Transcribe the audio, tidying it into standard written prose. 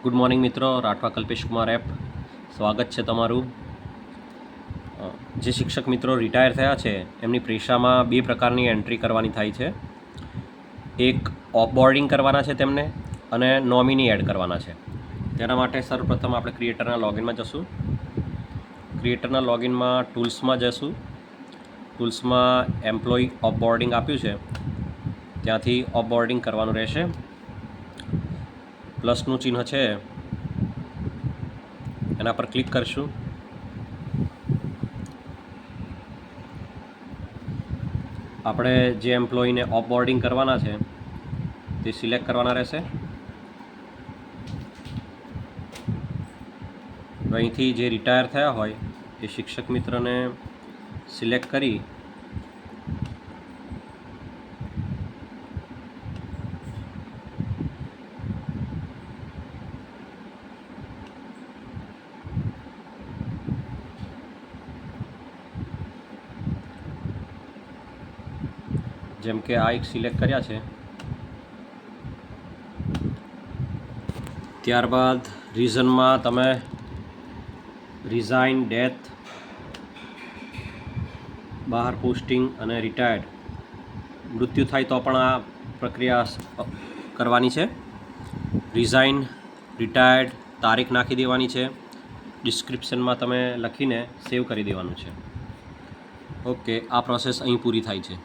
Good morning મિત્રો, Rathwa Kalpesh Kumar app સ્વાગત છે તમારું. જે શિક્ષક મિત્રો રિટાયર થયા છે એમની પરીક્ષામાં બે પ્રકારની એન્ટ્રી કરવાની થાય છે. એક ઓફબોર્ડિંગ કરવાના છે તેમને અને નોમિની એડ કરવાના છે. તેના માટે સર્વપ્રથમ આપણે ક્રિએટરના લોગિનમાં જશું. ક્રિએટરના લોગિનમાં ટૂલ્સમાં જશું. ટૂલ્સમાં એમ્પ્લોયી ઓફબોર્ડિંગ આપ્યું છે, ત્યાંથી ઓફબોર્ડિંગ કરવાનું રહેશે. પ્લસનું ચિહ્ન છે એના પર ક્લિક કરીશું. આપણે જે એમ્પ્લોયીને ઓફબોર્ડિંગ કરવાના છે તે સિલેક્ટ કરવાના રહેશે. અહીંથી જે રિટાયર થયા હોય એ શિક્ષક મિત્રને સિલેક્ટ કરી જેમ કે આ એક સિલેક્ટ કર્યા છે. ત્યારબાદ રીઝનમાં તમે રિઝાઇન, ડેથ, બહાર પોસ્ટિંગ અને રિટાયર્ડ, મૃત્યુ થાય તો પણ આ પ્રક્રિયા કરવાની છે. રિઝાઇન, રિટાયર્ડ, તારીખ નાખી દેવાની છે. ડિસ્ક્રિપ્શનમાં તમે લખીને સેવ કરી દેવાનું છે. ઓકે, આ પ્રોસેસ અહીં પૂરી થાય છે.